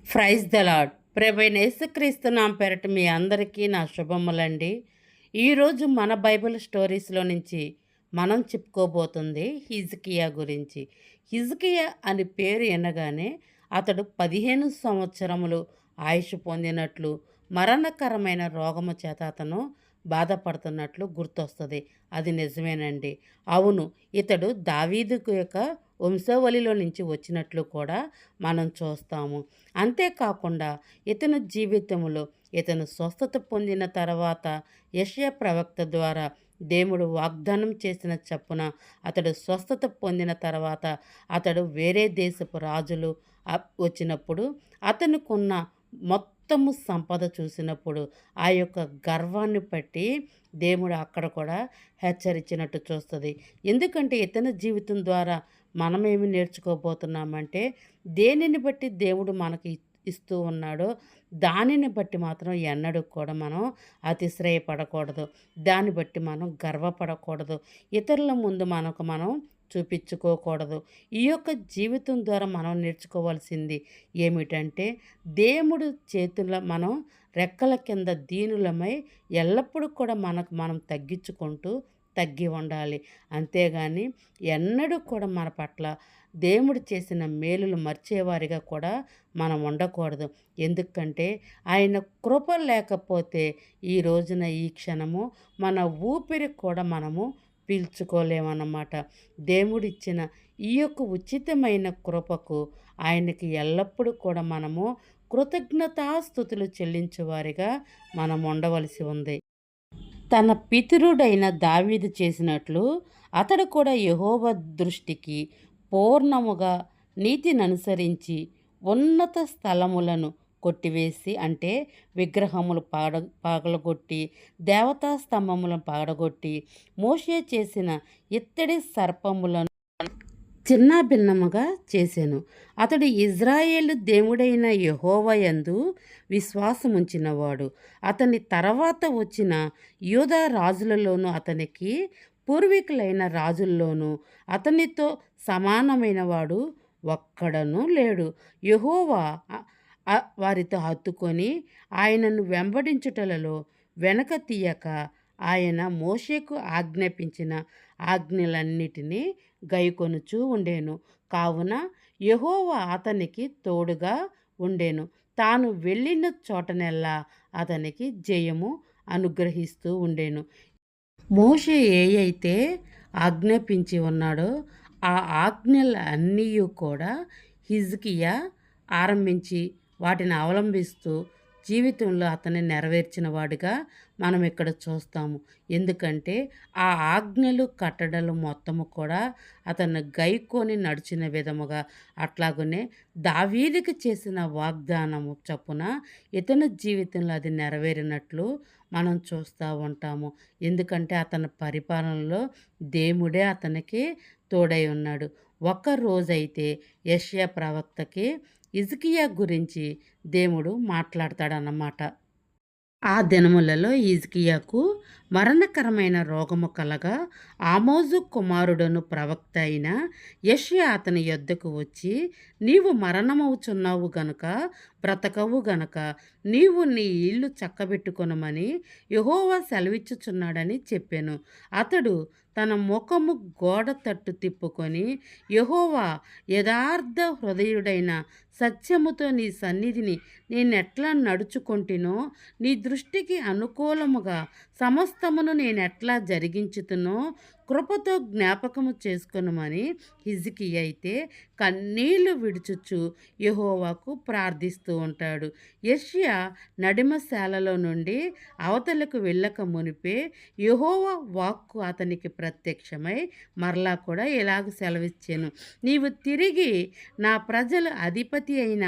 Praise the lord. ప్రభువైన యేసుక్రీస్తు నామం పేరట మీ అందరికీ నా శుభములండి. ఈరోజు మన బైబిల్ స్టోరీస్‌లో నుంచి మనం చెప్పుకోబోతుంది హిజ్కియా గురించి. హిజ్కియా అని పేరు వినగానే అతడు 15 సంవత్సరములు ఆయుష్ పొందినట్లు, మరణకరమైన రోగము చేత అతను బాధపడుతున్నట్లు గుర్తొస్తది. అది నిజమేనండి. అవును, ఇతడు దావీదుకు యొక్క వంశావళిలో నుంచి వచ్చినట్లు కూడా మనం చూస్తాము. అంతేకాకుండా ఇతని జీవితంలో ఇతను స్వస్థత పొందిన తర్వాత యెషయా ప్రవక్త ద్వారా దేవుడు వాగ్దానం చేసిన చప్పున అతడు స్వస్థత పొందిన తర్వాత అతడు వేరే దేశపు రాజులు వచ్చినప్పుడు అతనుకున్న మొత్తము సంపద చూసినప్పుడు ఆ యొక్క గర్వాన్ని బట్టి దేవుడు అక్కడ కూడా హెచ్చరించినట్టు చూస్తుంది. ఎందుకంటే ఇతని జీవితం ద్వారా మనమేమి నేర్చుకోబోతున్నామంటే దేనిని బట్టి దేవుడు మనకి ఇస్తూ ఉన్నాడో దానిని బట్టి మాత్రం ఎన్నడూ కూడా మనం అతిశ్రయపడకూడదు. దాన్ని బట్టి మనం గర్వపడకూడదు. ఇతరుల ముందు మనం చూపించుకోకూడదు. ఈ యొక్క జీవితం ద్వారా మనం నేర్చుకోవాల్సింది ఏమిటంటే దేవుడు చేతుల మనం రెక్కల కింద దీనులమై ఎల్లప్పుడూ కూడా మనం తగ్గించుకుంటూ తగ్గి ఉండాలి. అంతేగాని ఎన్నడూ కూడా మన పట్ల దేవుడు చేసిన మేలులు మర్చేవారిగా కూడా మనం ఉండకూడదు. ఎందుకంటే ఆయన కృప లేకపోతే ఈ రోజున ఈ క్షణము మన ఊపిరి కూడా మనము పీల్చుకోలేమన్నమాట. దేవుడిచ్చిన ఈ యొక్క ఉచితమైన కృపకు ఆయనకి ఎల్లప్పుడూ కూడా మనము కృతజ్ఞతాస్తుతులు చెల్లించేవారిగా మనం ఉండవలసి ఉంది. తన పితరుడైన దావీదు చేసినట్లు అతడు కూడా యెహోవా దృష్టికి పూర్ణముగా నీతిననుసరించి ఉన్నత స్థలములను కొట్టివేసి, అంటే విగ్రహములు పగలగొట్టి దేవతా స్తంభములను పగలగొట్టి మోషే చేసిన ఇత్తడి సర్పములను చిన్నాభిన్నముగా చేసెను. అతడు ఇజ్రాయేలు దేవుడైన యెహోవా యందు విశ్వాసముంచినవాడు. అతని తర్వాత వచ్చిన యూదా రాజులలోనూ అతనికి పూర్వీకులైన రాజుల్లోనూ అతనితో సమానమైన వాడు ఒక్కడనూ లేడు. యెహోవా వారితో హత్తుకొని ఆయనను వెంబడించుటలలో వెనక తీయక ఆయన మోషేకు ఆజ్ఞాపించిన ఆజ్ఞలన్నిటినీ గైకొనుచూ ఉండెను. కావున యెహోవా అతనికి తోడుగా ఉండెను. తాను వెళ్ళిన చోటనెల్లా అతనికి జయము అనుగ్రహిస్తూ ఉండెను. మోషే అయితే ఆజ్ఞాపించి ఉన్నాడో ఆ ఆజ్ఞలన్నీ కూడా హిజ్కియా ఆరంభించి వాటిని అవలంబిస్తూ జీవితంలో అతన్ని నెరవేర్చిన వాడిగా మనం ఇక్కడ చూస్తాము. ఎందుకంటే ఆ ఆజ్ఞలు కట్టడలు మొత్తము కూడా అతను గైకొని నడిచిన విధముగా, అట్లాగనే దావీదుకి చేసిన వాగ్దానము చొప్పున ఇతని జీవితంలో అది నెరవేరినట్లు మనం చూస్తూ ఉంటాము. ఎందుకంటే అతని పరిపాలనలో దేవుడే అతనికి తోడై ఉన్నాడు. ఒక రోజైతే యెషయా ప్రవక్తకి హిజ్కియా గురించి దేవుడు మాట్లాడతాడన్నమాట. ఆ దినములలో హిజ్కియాకు మరణకరమైన రోగము కలగా ఆమోజు కుమారుడును ప్రవక్త అయిన యెషయా అతని యొద్దకు వచ్చి, నీవు మరణమవుచున్నావు గనుక బ్రతకవు గనుక నీవు నీ ఇల్లు చక్కబెట్టుకొనమని యెహోవా సెలవిచ్చుచున్నాడని చెప్పాను. అతడు తన ముఖము గోడ తట్టు తిప్పుకొని, యెహోవా యథార్థ హృదయుడైన సత్యముతో నీ సన్నిధిని నేనెట్లా నడుచుకొంటినో, నీ దృష్టికి అనుకూలముగా సమస్తమును నేనెట్లా జరిగించుతునో కృపతో జ్ఞాపకము చేసుకొనుమని హిజ్కియా అయితే కన్నీళ్లు విడుచుచు యెహోవాకు ప్రార్థిస్తూ ఉంటాడు. యెషయా నడిమశాలలో నుండి అవతలకు వెళ్ళక మునిపే యెహోవా వాక్కు అతనికి ప్రత్యక్షమై మరలా కూడా ఇలాగ సెలవిచ్చాను, నీవు తిరిగి నా ప్రజల అధిపతి అయిన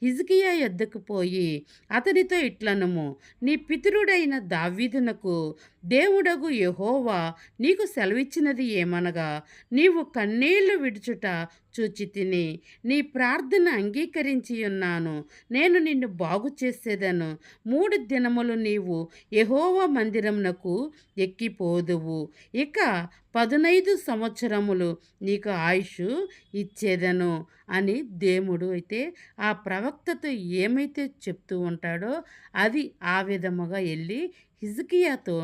హిజ్కియా యొద్దకు పోయి అతనితో ఇట్లనము, నీ పితరుడైన దావీదునకు దేవుడగు యెహోవా నీకు సెలవిచ్చినది ఏమనగా, నీవు కన్నీళ్లు విడుచుట చూచి తిని నీ ప్రార్థన అంగీకరించి ఉన్నాను. నేను నిన్ను బాగు చేసేదను. 3 దినములు నీవు యెహోవా మందిరమునకు ఎక్కిపోదువు. ఇక 15 సంవత్సరములు నీకు ఆయుషు ఇచ్చేదను అని దేవుడు అయితే ఆ ప్రవక్తతో ఏమైతే చెప్తూ ఉంటాడో అది ఆ విధముగా వెళ్ళి హిజ్కియాతో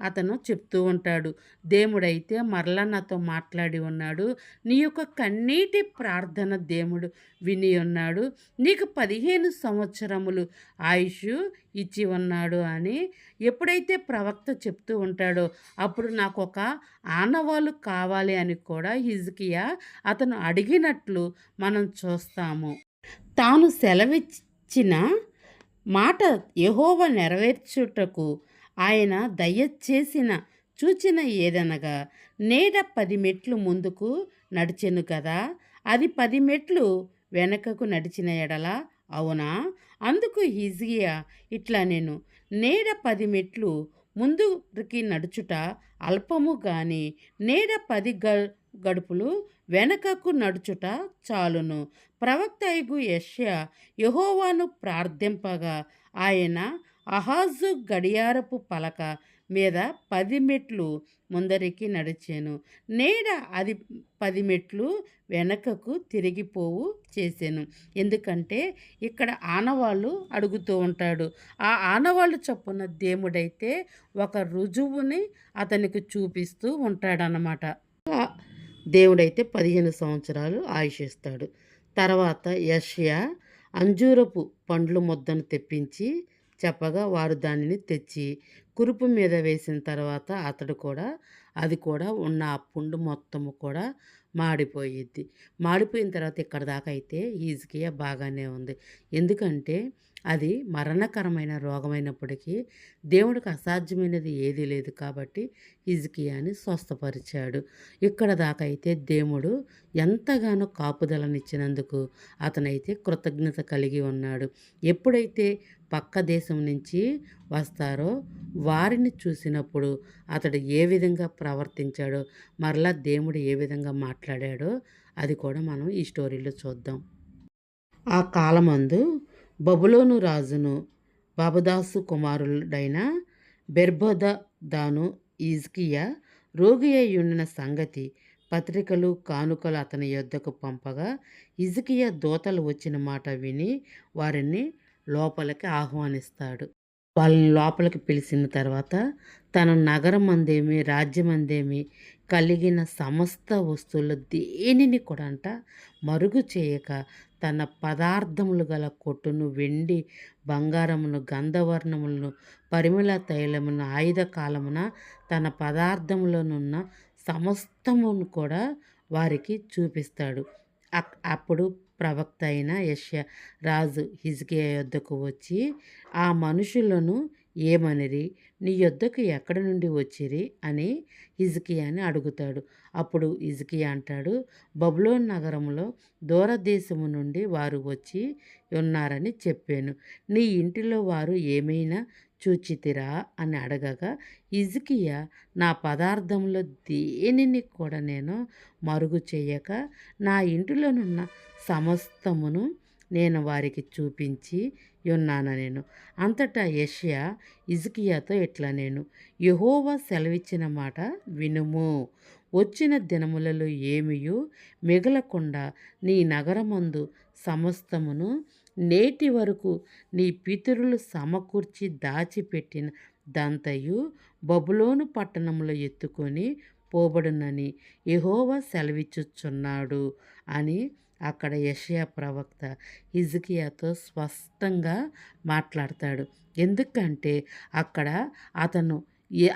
అతను చెప్తూ ఉంటాడు. దేవుడైతే మరలా నాతో మాట్లాడి ఉన్నాడు. నీ యొక్క కన్నీటి ప్రార్థన దేవుడు విని ఉన్నాడు. నీకు 15 సంవత్సరములు ఆయుష్ ఇచ్చి ఉన్నాడు అని ఎప్పుడైతే ప్రవక్త చెప్తూ ఉంటాడో అప్పుడు నాకు ఒక ఆనవాలు కావాలి అని కూడా హిజ్కియా అతను అడిగినట్లు మనం చూస్తాము. తాను సెలవిచ్చిన మాట యెహోవా నెరవేర్చుటకు ఆయన దయచేసిన సూచన ఏదనగా, నీడ 10 మెట్లు ముందుకు నడిచెను కదా, అది 10 మెట్లు వెనకకు నడిచిన ఎడల అవునా? అందుకు హిజ్కియా ఇట్లా నేను నీడ 10 మెట్లు ముందుకి నడుచుట అల్పము గాని నీడ 10 గడుపులు వెనకకు నడుచుట చాలును. ప్రవక్త అయిగు యెషయా యెహోవాను ప్రార్థింపగా ఆయన అహాజు గడియారపు పలక మీద 10 మెట్లు ముందరికి నడిచాను. నీడ అది 10 మెట్లు వెనకకు తిరిగిపోవు చేశాను. ఎందుకంటే ఇక్కడ ఆనవాళ్ళు అడుగుతూ ఉంటాడు. ఆ ఆనవాళ్ళు చొప్పున దేవుడైతే ఒక రుజువుని అతనికి చూపిస్తూ ఉంటాడనమాట. దేవుడైతే 15 సంవత్సరాలు ఆయుషిస్తాడు. తర్వాత యెషయా అంజూరపు పండ్లు ముద్దను తెప్పించి చెప్పగా వారు దానిని తెచ్చి కురుపు మీద వేసిన తర్వాత అది కూడా ఉన్న ఆ పుండు మొత్తము కూడా మాడిపోయిద్ది. మాడిపోయిన తర్వాత ఇక్కడ దాకా అయితే హిజ్కియా బాగానే ఉంది. ఎందుకంటే అది మరణకరమైన రోగమైనప్పటికీ దేవుడికి అసాధ్యమైనది ఏదీ లేదు కాబట్టి హిజ్కియాని స్వస్థపరిచాడు. ఇక్కడ దాకా అయితే దేవుడు ఎంతగానో కాపుదలనిచ్చినందుకు అతనైతే కృతజ్ఞత కలిగి ఉన్నాడు. ఎప్పుడైతే పక్క దేశం నుంచి వస్తారో వారిని చూసినప్పుడు అతడు ఏ విధంగా ప్రవర్తించాడో, మరలా దేవుడు ఏ విధంగా మాట్లాడాడో అది కూడా మనం ఈ స్టోరీలో చూద్దాం. ఆ కాలమందు బబులోను రాజును బాబదాసు కుమారుడైన బెర్బోదాను హిజ్కియా రోగి అయి ఉండిన సంగతి పత్రికలు కానుకలు అతని యొద్దకు పంపగా హిజ్కియా దూతలు వచ్చిన మాట విని వారిని లోపలికి ఆహ్వానిస్తాడు. వాళ్ళని లోపలికి పిలిచిన తర్వాత తన నగరం అందేమి రాజ్యం అందేమి కలిగిన సమస్త వస్తువులు దేనిని కూడా మరుగు చేయక తన పదార్థములు గల కొట్టును వెండి బంగారమును గంధవర్ణములను పరిమళ తైలమును ఆయుధ కాలమున తన పదార్థములనున్న సమస్తమును కూడా వారికి చూపిస్తాడు. అప్పుడు ప్రవక్త అయిన యెషయా రాజు హిజ్కియా యొద్దకు వచ్చి ఆ మనుషులను ఏమనిరి, నీ యొద్దకు ఎక్కడి నుండి వచ్చిరి అని హిజ్కియాని అడుగుతాడు. అప్పుడు హిజ్కియా అంటాడు, బబులోను నగరంలో దూరదేశము నుండి వారు వచ్చి ఉన్నారని చెప్పాను. నీ ఇంటిలో వారు ఏమైనా చూచితిరా అని అడగగా హిజ్కియా నా పదార్థంలో దేనిని కూడా నేను మరుగు చేయక నా ఇంటిలోనున్న సమస్తమును నేను వారికి చూపించి ఉన్నాను నేను. అంతటా యెషయా హిజ్కియాతో ఇట్లా నేను యెహోవా సెలవిచ్చిన మాట వినుము. వచ్చిన దినములలో ఏమియు మిగలకుండా నీ నగరమందు సమస్తమును నేటి వరకు నీ పితరులు సమకూర్చి దాచిపెట్టిన దంతయు బబులోను పట్టణంలో ఎత్తుకొని పోబడునని యెహోవా సెలవిచ్చుచున్నాడు అని అక్కడ యెషయా ప్రవక్త హిజ్కియాతో స్పష్టంగా మాట్లాడతాడు. ఎందుకంటే అక్కడ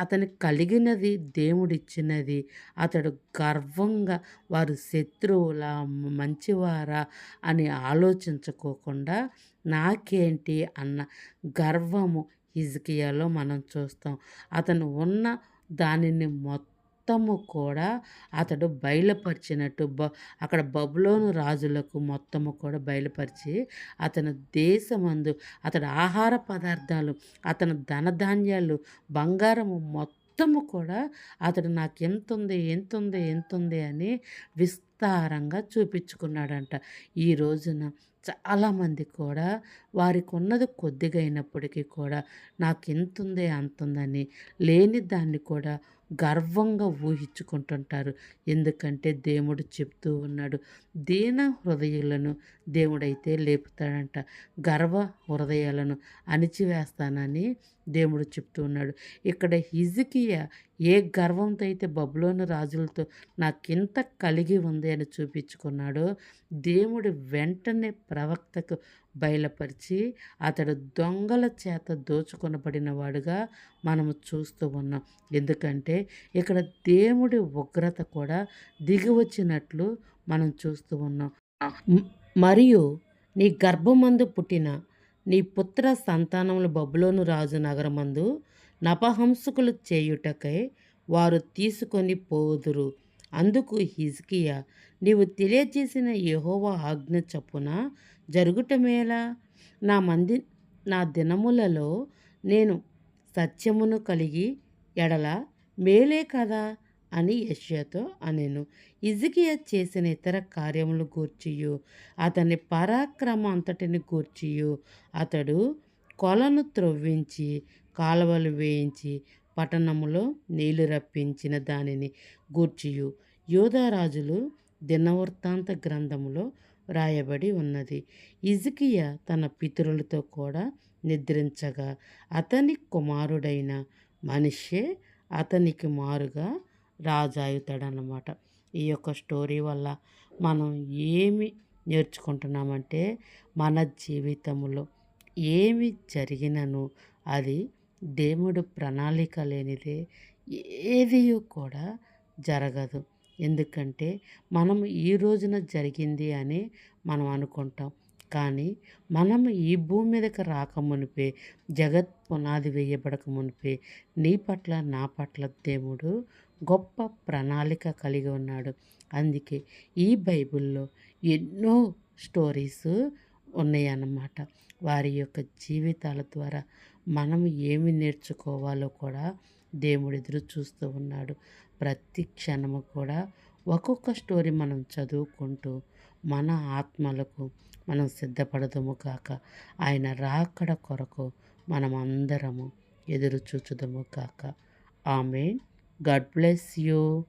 అతనికి కలిగినది దేవుడిచ్చినది అతడు గర్వంగా వారు శత్రువులా మంచివారా అని ఆలోచించుకోకుండా నాకేంటి అన్న గర్వము హిజ్కియాలో మనం చూస్తాం. అతను ఉన్న దానిని మొత్తము కూడా అతడు బయలుపరిచినట్టు అక్కడ బబులోను రాజులకు మొత్తము కూడా బయలుపరిచి అతని దేశమందు అతడు ఆహార పదార్థాలు అతని ధనధాన్యాలు బంగారము మొత్తం మొత్తము కూడా అతడు నాకెంతుంది, ఎంతుంది, ఎంతుంది అని విస్తారంగా చూపించుకున్నాడంట. ఈ రోజున చాలామంది కూడా వారికున్నది కొద్దిగా అయినప్పటికీ కూడా నాకింతుందే, అంతుందని లేని దాన్ని కూడా గర్వంగా ఊహించుకుంటుంటారు. ఎందుకంటే దేవుడు చెప్తూ ఉన్నాడు, దీన హృదయులను దేవుడైతే లేపుతాడంట. గర్వ హృదయాలను అణిచివేస్తానని దేవుడు చెప్తూ ఉన్నాడు. ఇక్కడ హిజ్కియా ఏ గర్వంతో అయితే బబులోను రాజులతో నాకింత కలిగి ఉంది అని చూపించుకున్నాడో, దేవుడు వెంటనే ప్రవక్తకు బయలుపరిచి అతడు దొంగల చేత దోచుకొనబడిన వాడుగా మనము చూస్తూ ఉన్నాం. ఎందుకంటే ఇక్కడ దేవుడి ఉగ్రత కూడా దిగి వచ్చినట్లు మనం చూస్తూ ఉన్నాం. మ్- మరియు నీ గర్భమందు పుట్టిన నీ పుత్ర సంతానములు బబులోను రాజు నగరమందు నపహంసకులు చేయుటకై వారు తీసుకొని పోదురు. అందుకు హిజ్కియా, నీవు తెలియజేసిన యెహోవా ఆజ్ఞ చొప్పున జరుగుటమేలా? నా మంది నా దినములలో నేను సత్యమును కలిగి ఎడల మేలే కదా అని యెషయాతో అనెను. హిజ్కియా చేసిన ఇతర కార్యములు గూర్చియు అతని పరాక్రమం అంతటిని గూర్చియు అతడు కొలను త్రవ్వించి కాలువలు వేయించి పట్టణములో నీళ్లు రప్పించిన దానిని గూర్చియు యూదారాజులు దినవృత్తాంత గ్రంథములో వ్రాయబడి ఉన్నది. హిజ్కియా తన పితరులతో కూడా నిద్రించగా అతని కుమారుడైన మనిషే అతనికి మారుగా రాజాయుతాడనమాట. ఈ యొక్క స్టోరీ వల్ల మనం ఏమి నేర్చుకుంటున్నామంటే, మన జీవితంలో ఏమి జరిగినను అది దేవుడు ప్రణాళిక లేనిదే ఏది కూడా జరగదు. ఎందుకంటే మనం ఈ రోజున జరిగింది అని మనం అనుకుంటాం. కానీ మనం ఈ భూమి మీదకి రాకమునిపే, జగత్ పునాది వేయబడక మునిపే నీ పట్ల నా పట్ల దేవుడు గొప్ప ప్రణాళిక కలిగి ఉన్నాడు. అందుకే ఈ బైబిల్లో ఎన్నో స్టోరీస్ ఉన్నాయన్నమాట. వారి యొక్క జీవితాల ద్వారా మనం ఏమి నేర్చుకోవాలో కూడా దేవుడు ఎదురు చూస్తూ ఉన్నాడు. ప్రతి క్షణము కూడా ఒక్కొక్క స్టోరీ మనం చదువుకుంటూ మన ఆత్మలకు మనం సిద్ధపడదుము కాక, ఆయన రాకడ కొరకు మనం అందరము ఎదురు చూచుదుము కాక. ఆమేన్. God bless you.